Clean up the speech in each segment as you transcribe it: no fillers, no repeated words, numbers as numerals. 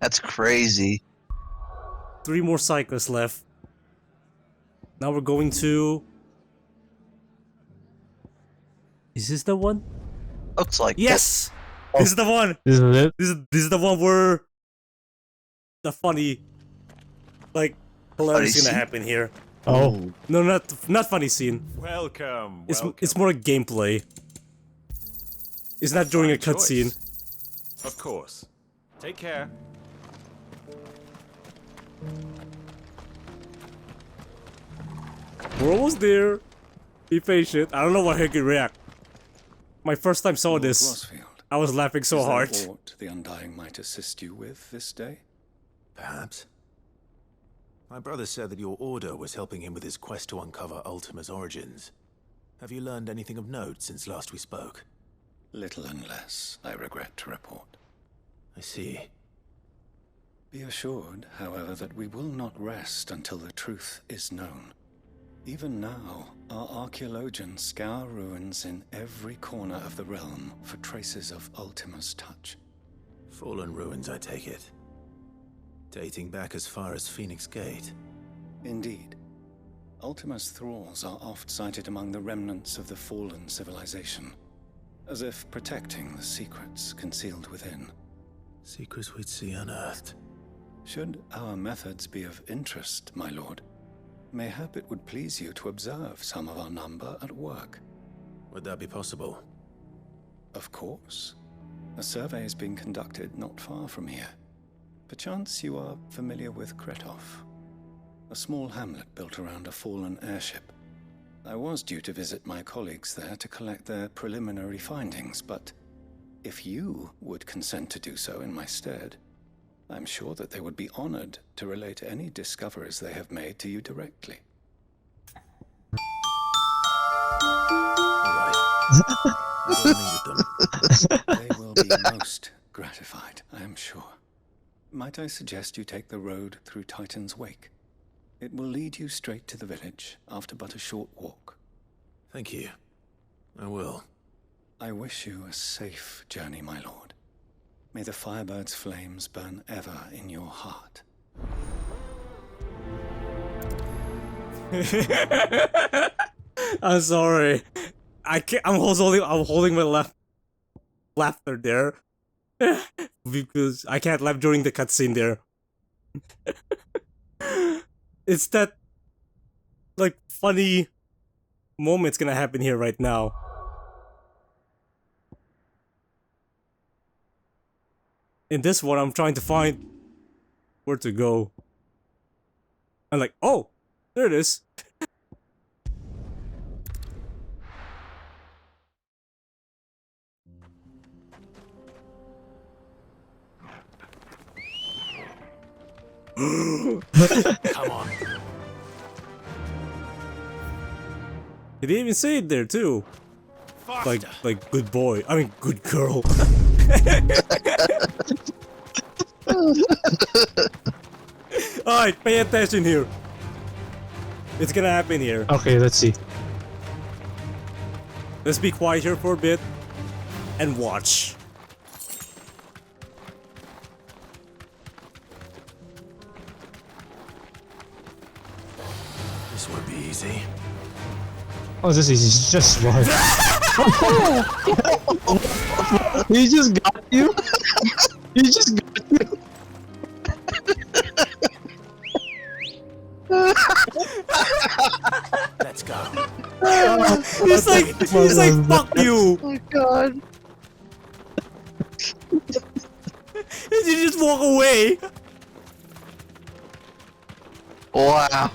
That's crazy. 3 more cyclists left. Now we're going to... Is this the one? Looks like Yes! This is the one! This is it? This is the one where... The funny... Like, hilarious is gonna scene? happen here. Oh. No, not funny scene. Welcome. It's more a gameplay. It's not during a cutscene. Of course. Take care. We're almost there. Be patient. I don't know how he can react. My first time saw this, Rossfield, I was laughing so is there hard. aught the Undying might assist you with this day? Perhaps. My brother said that your order was helping him with his quest to uncover Ultima's origins. Have you learned anything of note since last we spoke? Little unless, I regret to report. I see. Be assured, however, that we will not rest until the truth is known. Even now, our archaeologians scour ruins in every corner of the realm for traces of Ultima's touch. Fallen ruins, I take it. Dating back as far as Phoenix Gate. Indeed. Ultima's thralls are oft sighted among the remnants of the fallen civilization, as if protecting the secrets concealed within. Secrets we'd see unearthed. Should our methods be of interest, my lord, mayhap it would please you to observe some of our number at work. Would that be possible? Of course. A survey is being conducted not far from here. Perchance you are familiar with Kretov, a small hamlet built around a fallen airship. I was due to visit my colleagues there to collect their preliminary findings, but if you would consent to do so in my stead, I'm sure that they would be honored to relate any discoveries they have made to you directly. Alright. I'll meet with them. They will be most gratified, I am sure. Might I suggest you take the road through Titan's Wake? It will lead you straight to the village after but a short walk. Thank you. I will. I wish you a safe journey, my lord. May the Firebird's flames burn ever in your heart. I'm sorry. I can't. I'm holding my laughter there because I can't laugh during the cutscene there. It's that like funny moment's gonna happen here right now. In this one, I'm trying to find where to go. I'm like, oh, there it is. Come on. He didn't even say it there too. Faster. Like good boy. I mean good girl. Alright, pay attention here. It's gonna happen here. Okay, let's see. Let's be quiet here for a bit and watch. This won't be easy. Oh, this is just run. He just got you? He just got you? Let's go. He's like, fuck you! Oh my god. And you just walk away. Wow.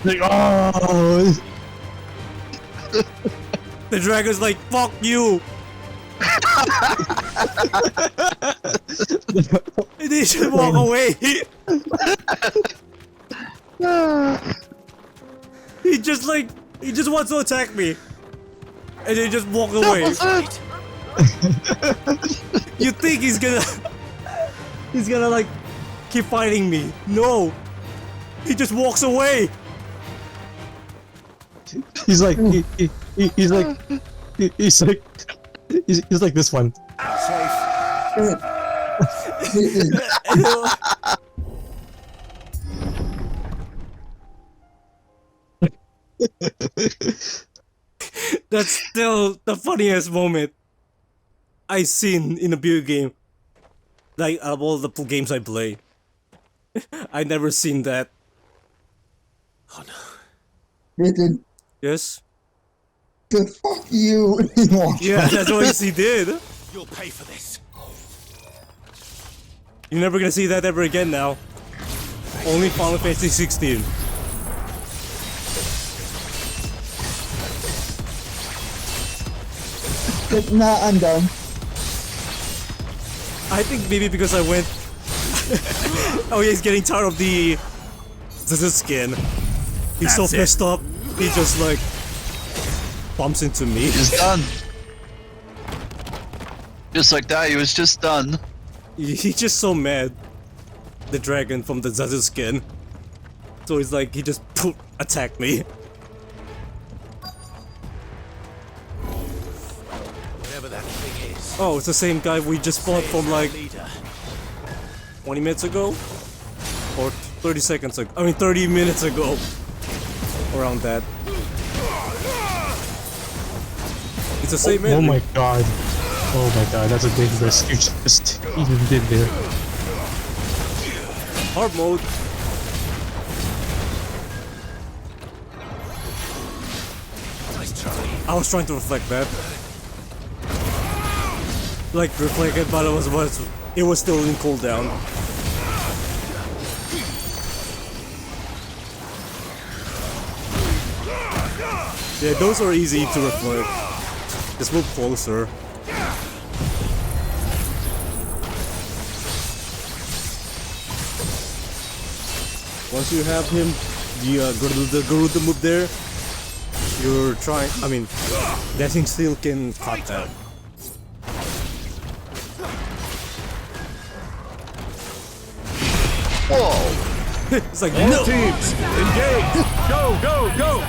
Like, oh! The dragon's like, fuck you! And they just walk away. He just wants to attack me. And they just walk away. You think he's gonna like keep fighting me? No. He just walks away. He's like, he's like this one. Safe. That's still the funniest moment I seen in a video game. Like, out of all the games I play, I never seen that. Oh no. Nathan, Yes? the fuck you. Yeah, that's what he did. You'll pay for this. You're never gonna see that ever again now. Only Final Fantasy 16. Nah, I'm done. I think maybe because I went. Oh yeah, he's getting tired of the skin. He's so pissed off. He just like bumps into me. He's done. Just like that, he was just done. He's just so mad. The dragon from the Zazu skin. So he's like, he just attacked me. Whatever that thing is. Oh, it's the same guy we just fought from like Leader. 20 minutes ago? Or 30 seconds ago. I mean 30 minutes ago. Around that. It's the same Oh enemy. my god. Oh my god, that's a big risk you just even did there. Hard mode. Nice try. I was trying to reflect that. Like reflect it, but it was still in cooldown. Yeah, those are easy to reflect. Just move closer. Once you have him, the Garuda move there, you're trying. I mean, Dancing Steel can cut that. Whoa! It's like no. Teams, engage! Go, go, go!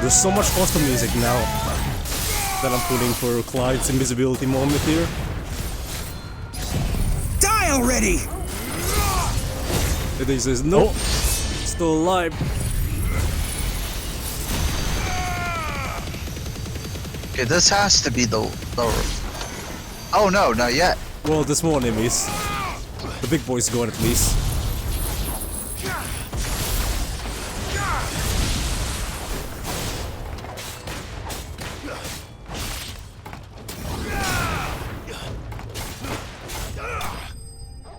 There's so much custom music now that I'm putting for Clive's invisibility moment here. Die already! And he says, no, still alive. Okay, this has to be the. Oh no, not yet. Well, there's more enemies. The big boy's gone at least.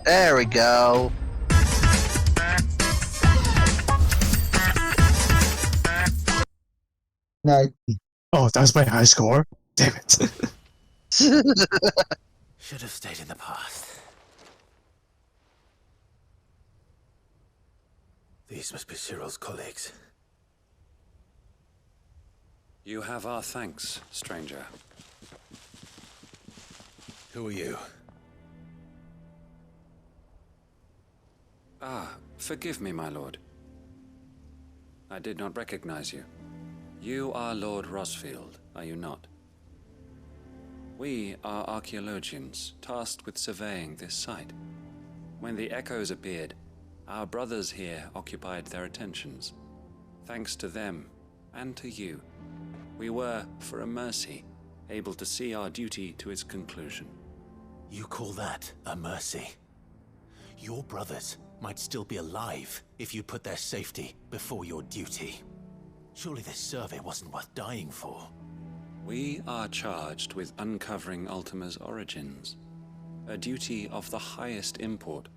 There we go. Nice. Oh, that's my high score? Damn it. Should have stayed in the past. These must be Cyril's colleagues. You have our thanks, stranger. Who are you? Ah, forgive me, my lord. I did not recognize you. You are Lord Rosfield, are you not? We are archaeologians, tasked with surveying this site. When the echoes appeared, our brothers here occupied their attentions. Thanks to them, and to you, we were, for a mercy, able to see our duty to its conclusion. You call that a mercy? Your brothers might still be alive if you put their safety before your duty. Surely this survey wasn't worth dying for. We are charged with uncovering Ultima's origins. A duty of the highest import,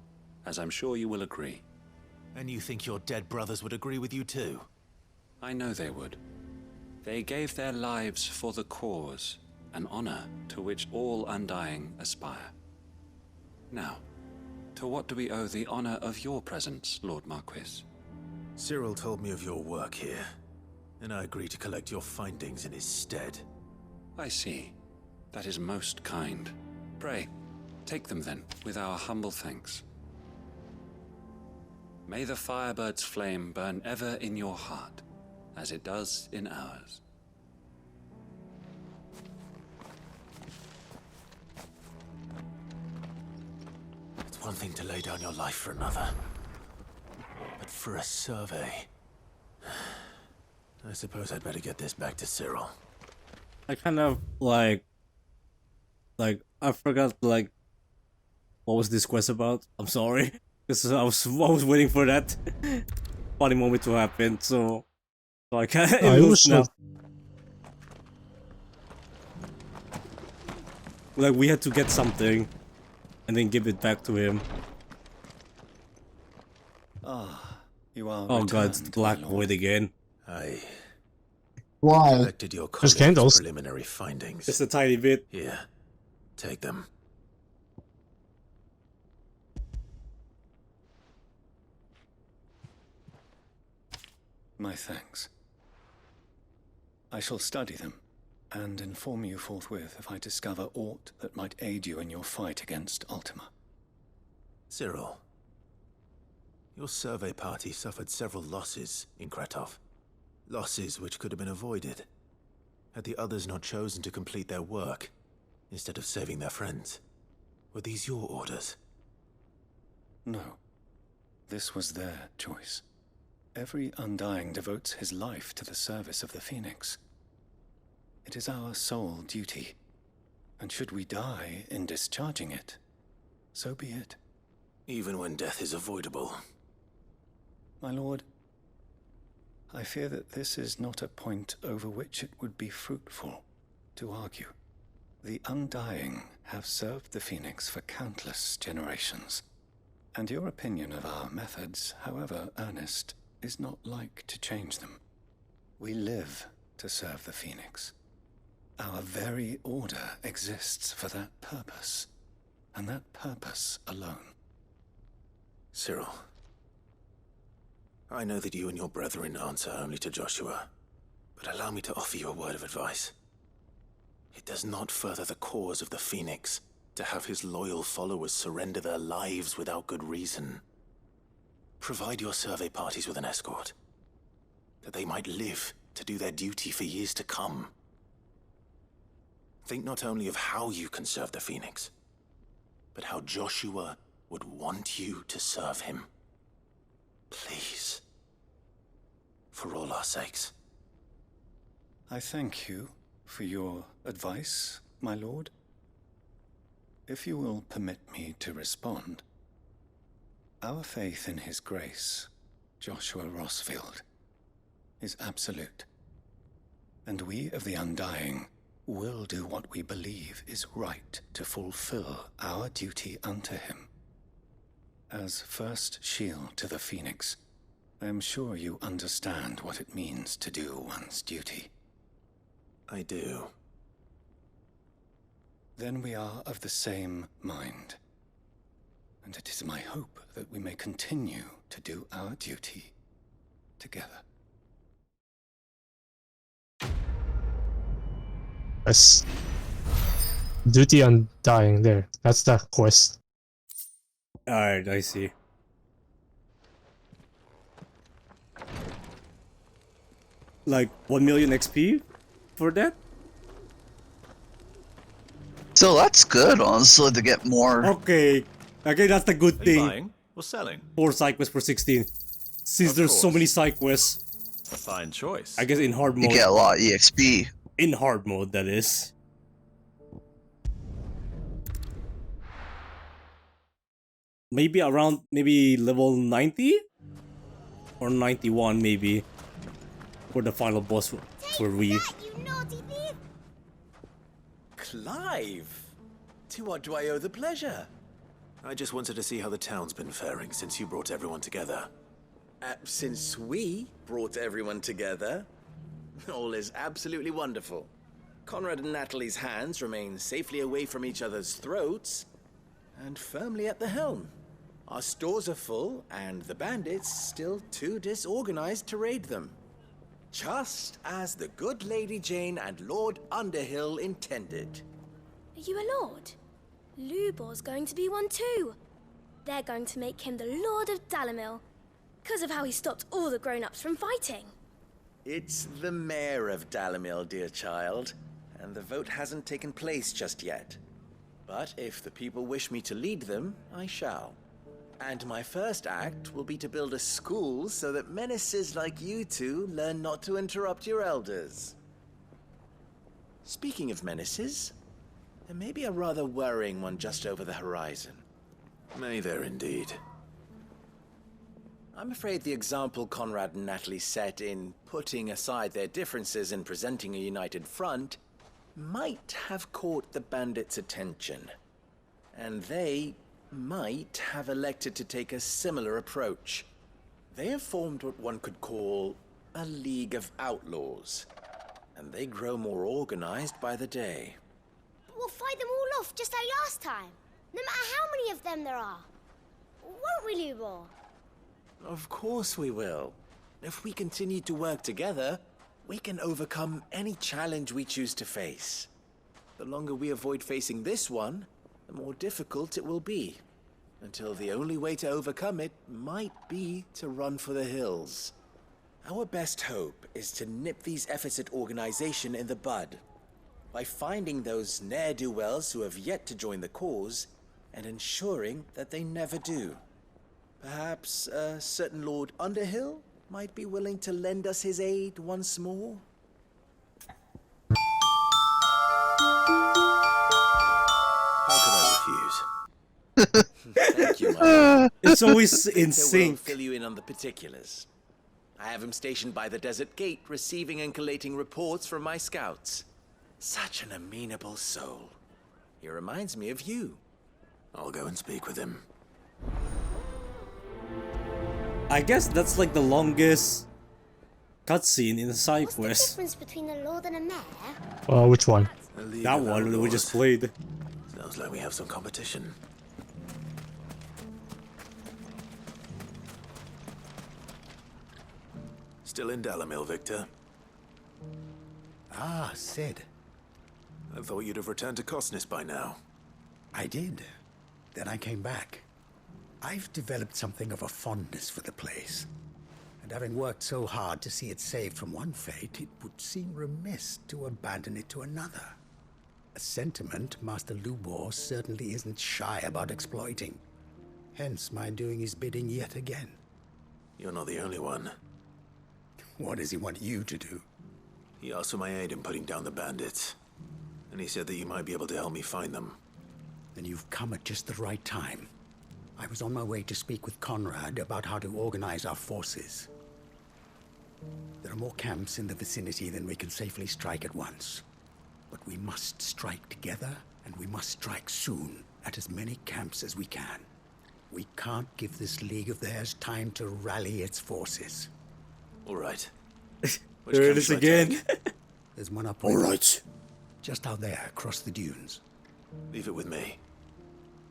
as I'm sure you will agree. And you think your dead brothers would agree with you too? I know they would. They gave their lives for the cause, an honor to which all Undying aspire. Now, to what do we owe the honor of your presence, Lord Marquis? Cyril told me of your work here, and I agreed to collect your findings in his stead. I see. That is most kind. Pray, take them then, with our humble thanks. May the Firebird's flame burn ever in your heart, as it does in ours. It's one thing to lay down your life for another, but for a survey... I suppose I'd better get this back to Cyril. I kind of like I forgot like what was this quest about? I'm sorry, because I was waiting for that funny moment to happen. So I can't. I was now. Like we had to get something, and then give it back to him. Ah, you are. Oh god, it's the Black Void again. I Why? collected your Just colleagues' candles. preliminary findings. Just a tiny bit. Here, take them. My thanks. I shall study them and inform you forthwith if I discover aught that might aid you in your fight against Ultima. Cyril, your survey party suffered several losses in Kretov. Losses which could have been avoided, had the others not chosen to complete their work, instead of saving their friends. Were these your orders? No. This was their choice. Every Undying devotes his life to the service of the Phoenix. It is our sole duty, and should we die in discharging it, so be it. Even when death is avoidable. My lord, I fear that this is not a point over which it would be fruitful to argue. The Undying have served the Phoenix for countless generations, and your opinion of our methods, however earnest, is not like to change them. We live to serve the Phoenix. Our very order exists for that purpose, and that purpose alone. Cyril, I know that you and your brethren answer only to Joshua, but allow me to offer you a word of advice. It does not further the cause of the Phoenix to have his loyal followers surrender their lives without good reason. Provide your survey parties with an escort, that they might live to do their duty for years to come. Think not only of how you can serve the Phoenix, but how Joshua would want you to serve him. Please. For all our sakes. I thank you for your advice, my lord. If you will permit me to respond, our faith in his grace, Joshua Rossfield, is absolute. And we of the Undying will do what we believe is right to fulfill our duty unto him. As first shield to the Phoenix, I am sure you understand what it means to do one's duty. I do. Then we are of the same mind. And it is my hope that we may continue to do our duty together. Yes. Duty Undying there. That's the quest. Alright, I see. Like 1 million XP for that? So that's good, honestly, to get more. Okay, that's the good Are you thing. buying or selling? 4 side quests per 16. Since Of there's so course. many side quests, A fine choice. I guess in hard You mode. get a lot of EXP. In hard mode, that is. Maybe around, level 90? Or 91, maybe. For the final boss for Ree. Clive! To what do I owe the pleasure? I just wanted to see how the town's been faring since you brought everyone together. Since we brought everyone together, all is absolutely wonderful. Conrad and Natalie's hands remain safely away from each other's throats, and firmly at the helm. Our stores are full, and the bandits still too disorganized to raid them. Just as the good Lady Jane and Lord Underhill intended. Are you a lord? Lubor's going to be one too. They're going to make him the Lord of Dalimil. Because of how he stopped all the grown-ups from fighting. It's the mayor of Dalimil, dear child, and the vote hasn't taken place just yet. But if the people wish me to lead them, I shall. And my first act will be to build a school so that menaces like you two learn not to interrupt your elders. Speaking of menaces, there may be a rather worrying one just over the horizon. May there indeed. I'm afraid the example Conrad and Natalie set in putting aside their differences and presenting a united front might have caught the bandits' attention. And they might have elected to take a similar approach. They have formed what one could call a League of Outlaws, and they grow more organized by the day. We'll fight them all off just like last time, no matter how many of them there are. Won't we, Lubor? Of course we will. If we continue to work together, we can overcome any challenge we choose to face. The longer we avoid facing this one, the more difficult it will be. Until the only way to overcome it might be to run for the hills. Our best hope is to nip these efforts at organization in the bud, by finding those ne'er-do-wells who have yet to join the cause, and ensuring that they never do. Perhaps a certain Lord Underhill might be willing to lend us his aid once more? How could I refuse? Thank you, my It's always in Victor will sync. fill you in on the particulars. I have him stationed by the desert gate, receiving and collating reports from my scouts. Such an amenable soul. He reminds me of you. I'll go and speak with him. I guess that's like the longest cutscene in the side What's the quest. difference between a lord and a mayor? Which one? A League That of one that we just Outlaws. played. Sounds like we have some competition. Still in Dalimil, Victor? Ah, Sid. I thought you'd have returned to Cosnis by now. I did. Then I came back. I've developed something of a fondness for the place. And having worked so hard to see it saved from one fate, it would seem remiss to abandon it to another. A sentiment Master Lubor certainly isn't shy about exploiting. Hence my doing his bidding yet again. You're not the only one. What does he want you to do? He asked for my aid in putting down the bandits. And he said that you might be able to help me find them. Then you've come at just the right time. I was on my way to speak with Conrad about how to organize our forces. There are more camps in the vicinity than we can safely strike at once. But we must strike together, and we must strike soon at as many camps as we can. We can't give this league of theirs time to rally its forces. All right. There it is again. There's one up. All right. Just out there, across the dunes. Leave it with me.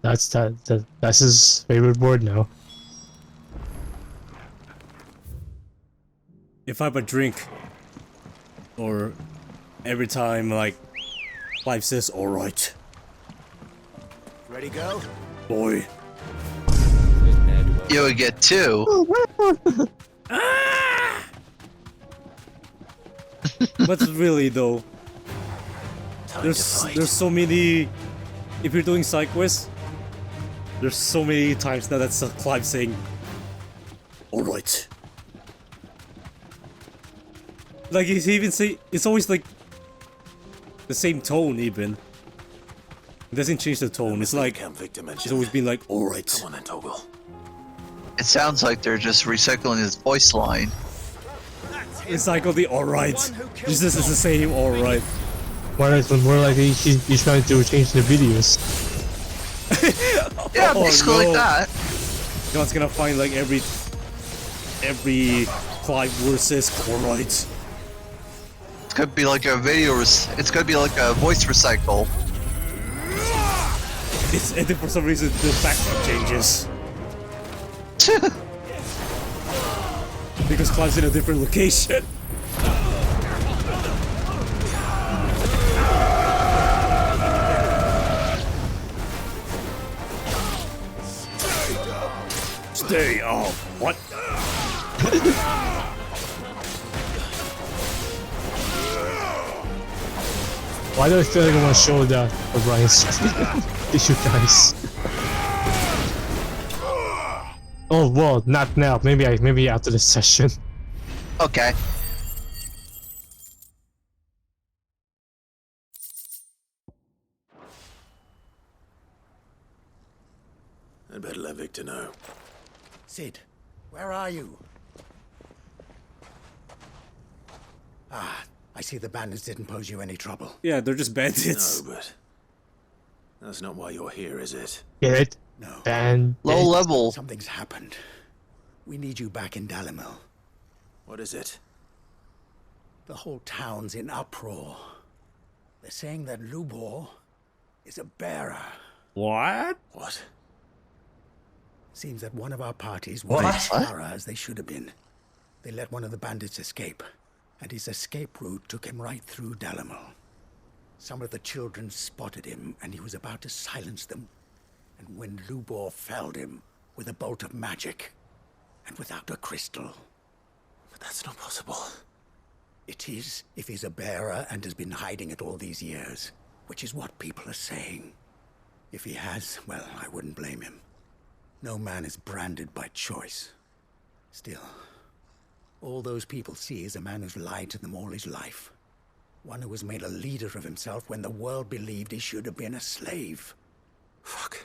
That's his favorite word now. If I have a drink, or every time like Clive says, "All right, Ready, go? boy." You would get two. But really though, Time to there's fight. so many. If you're doing side quests, there's so many times now that's Clive saying, "All right." Like he's even say it's always like the same tone. Even it doesn't change the tone. It's like Camp Victor he's mentioned. always been like, "All right." Come on then, Toggle. It sounds like they're just recycling his voice line. It's like all the "all right." Jesus is the same "all right." More like he's trying to change the videos. Yeah, Oh, basically no. like that. God's gonna find like every Clive word says "all right." It's gonna be like a it's gonna be like a voice recycle. It's and then for some reason the background changes because Clive's in a different location. Stay off. What? Why do I feel like I want to show that for Brian's issue, guys? Oh well, not now. Maybe after the session. Okay. I'd better let Victor know. Sid, where are you? Ah, I see the bandits didn't pose you any trouble. Yeah, they're just bandits. No, but that's not why you're here, is it? Get it? No. Low level. Something's happened. We need you back in Dalimil. What is it? The whole town's in uproar. They're saying that Lubor is a bearer. What? What? Seems that one of our parties What? wasn't as thorough as they should have been. They let one of the bandits escape, and his escape route took him right through Dalimil. Some of the children spotted him, and he was about to silence them. And when Lubor felled him with a bolt of magic, and without a crystal. But that's not possible. It is, if he's a bearer and has been hiding it all these years, which is what people are saying. If he has, well, I wouldn't blame him. No man is branded by choice. Still, all those people see is a man who's lied to them all his life. One who was made a leader of himself when the world believed he should have been a slave. Fuck.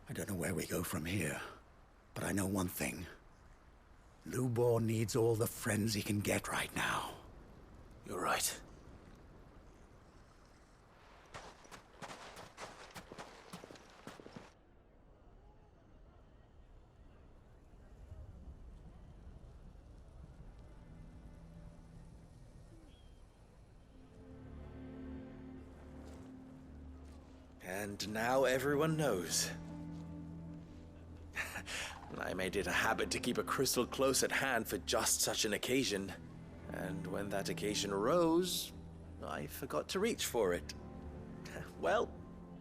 I don't know where we go from here, but I know one thing. Lubor needs all the friends he can get right now. You're right. And now everyone knows. I made it a habit to keep a crystal close at hand for just such an occasion. And when that occasion arose, I forgot to reach for it. Well,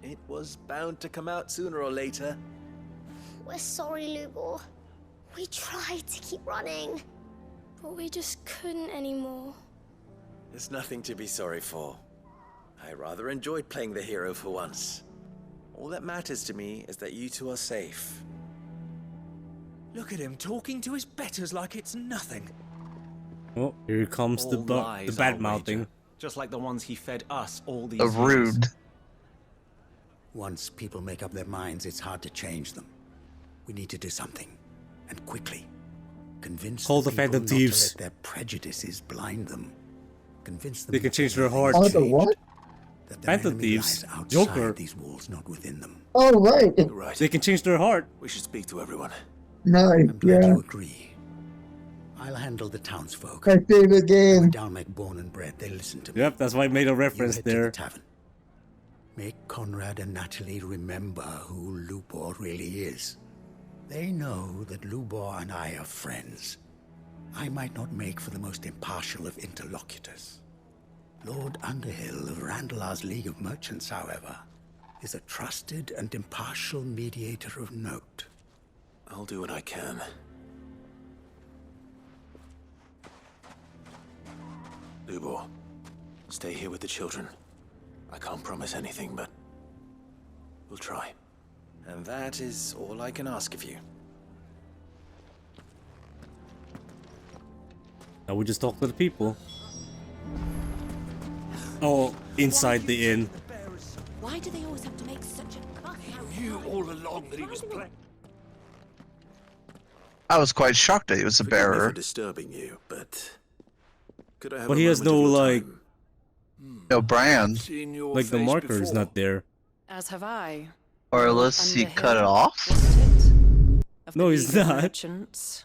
it was bound to come out sooner or later. We're sorry, Lubor. We tried to keep running. But we just couldn't anymore. There's nothing to be sorry for. I rather enjoyed playing the hero for once. All that matters to me is that you two are safe. Look at him talking to his betters like it's nothing. Oh, here comes the bad mouthing. Just like the ones he fed us all these The rude. Once people make up their minds, it's hard to change them. We need to do something, and quickly. Convince Call the people Phantom not to Thieves. let their prejudices blind them. Convince them They can that change they're their heart. Oh, the what? that their Phantom enemy Thieves. lies outside Joker. these walls, not within them. Oh right. You're right. They can change their heart. We should speak to everyone. Nice. I'm glad Yeah. you agree. I'll handle the townsfolk. My favorite game. Dalmek born and bred, they listen to me. Yep, that's why I made a You reference head to the there. tavern. Make Conrad and Natalie remember who Lubor really is. They know that Lubor and I are friends. I might not make for the most impartial of interlocutors. Lord Underhill of Randalar's League of Merchants, however, is a trusted and impartial mediator of note. I'll do what I can. Lubor, stay here with the children. I can't promise anything, but we'll try. And that is all I can ask of you. Now we just talk to the people. Oh, inside the inn. Why do they always have to make such a fuss? You all along that he was playing. I was quite shocked that he was a Forgive me bearer. for disturbing you, but could I have But a he has moment no, of your like- time? No brand. Seen your Like the face marker is before. not there. As have I. Or unless he Underhill, cut it off? wasn't it? Of No, the he's League of not. Merchants.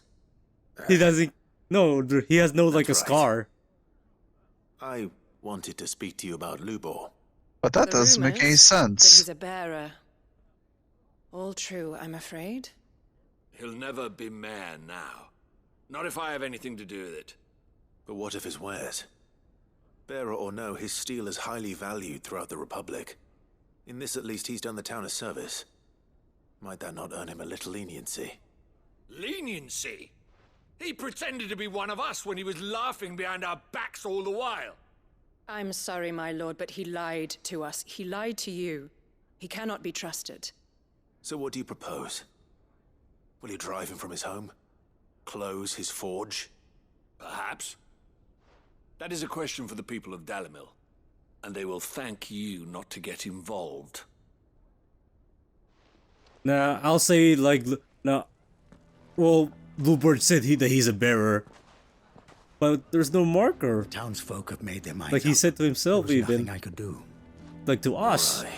He doesn't. No, he has no like a That's right. scar. I wanted to speak to you about Lubor. But that The doesn't make any rumours That sense. he's a bearer. All true, I'm afraid. He'll never be mayor now. Not if I have anything to do with it. But what of his wares? Bearer or no, his steel is highly valued throughout the Republic. In this at least he's done the town a service. Might that not earn him a little leniency? Leniency? He pretended to be one of us when he was laughing behind our backs all the while. I'm sorry, my lord, but he lied to us. He lied to you. He cannot be trusted. So what do you propose? Will you drive him from his home? Close his forge? Perhaps. That is a question for the people of Dalimil, and they will thank you not to get involved. Nah, I'll say like nah. Well, Bluebird said that he's a bearer, but there's no marker. Townsfolk have made their minds Like he up. said to himself, There was even. nothing I could do. Like to us. Right.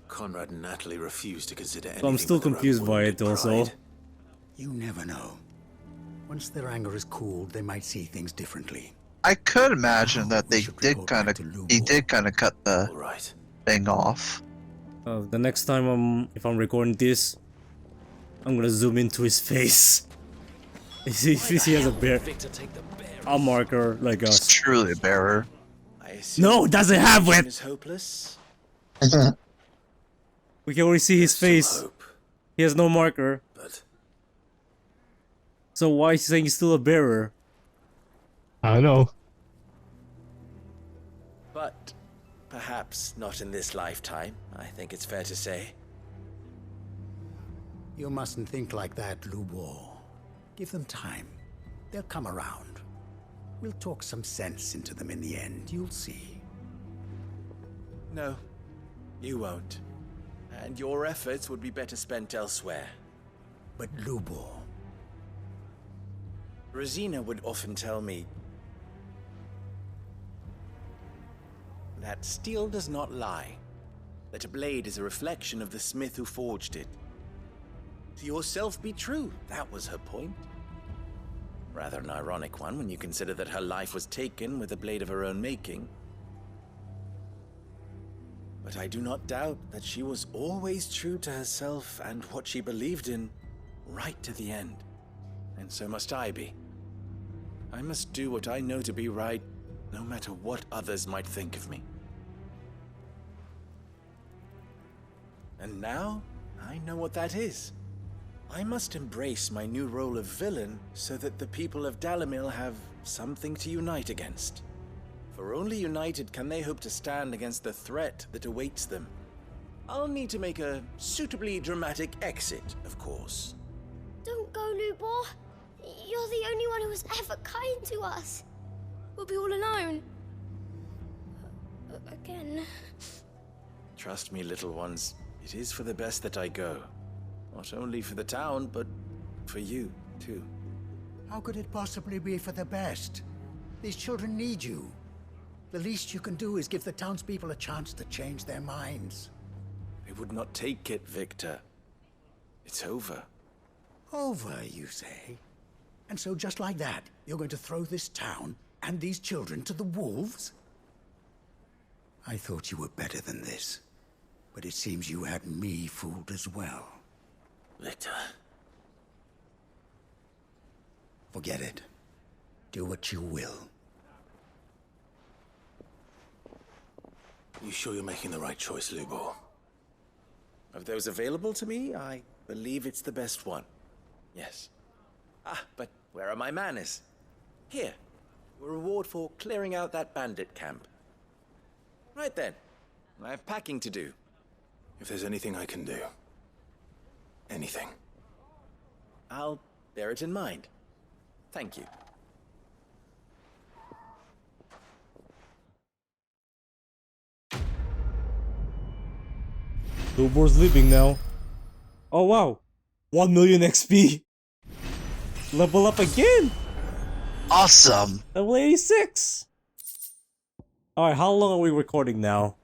Conrad and Natalie refused to consider anything. So I'm still but their own confused by wounded it also. pride. You never know. Once their anger is cooled, they might see things differently. I could imagine that they did kind of, he did kind of cut the All right. thing off. The next time if I'm recording this, I'm gonna zoom into his face. If he has a marker like It's us. truly a bearer. No, it doesn't have it. Is hopeless. We can only see his face. Hope, He has no marker. but So why is he saying he's still a bearer? I don't know. But perhaps not in this lifetime, I think it's fair to say. You mustn't think like that, Lubor. Give them time. They'll come around. We'll talk some sense into them in the end, you'll see. No, you won't. And your efforts would be better spent elsewhere. But Lubor, Rosina would often tell me that steel does not lie, that a blade is a reflection of the smith who forged it. To yourself be true, that was her point. Rather an ironic one when you consider that her life was taken with a blade of her own making. But I do not doubt that she was always true to herself and what she believed in, right to the end. And so must I be. I must do what I know to be right, no matter what others might think of me. And now, I know what that is. I must embrace my new role of villain so that the people of Dalimil have something to unite against. For only united can they hope to stand against the threat that awaits them. I'll need to make a suitably dramatic exit, of course. Don't go, Lubor. You're the only one who was ever kind to us. We'll be all alone. Again. Trust me, little ones, it is for the best that I go. Not only for the town, but for you, too. how could it possibly be for the best? These children need you. The least you can do is give the townspeople a chance to change their minds. They would not take it, Victor. It's over. Over, you say? And so just like that, you're going to throw this town and these children to the wolves? I thought you were better than this. But it seems you had me fooled as well. Victor. Forget it. Do what you will. You sure you're making the right choice, Lubor? Of those available to me, I believe it's the best one. Yes. Ah, but where are my manners? Here. A reward for clearing out that bandit camp. Right then. I have packing to do. If there's anything I can do. Anything. I'll bear it in mind. Thank you. Lubor's leaving now. Oh wow. 1 million XP. Level up again. Awesome. Level 86. Alright, how long are we recording now?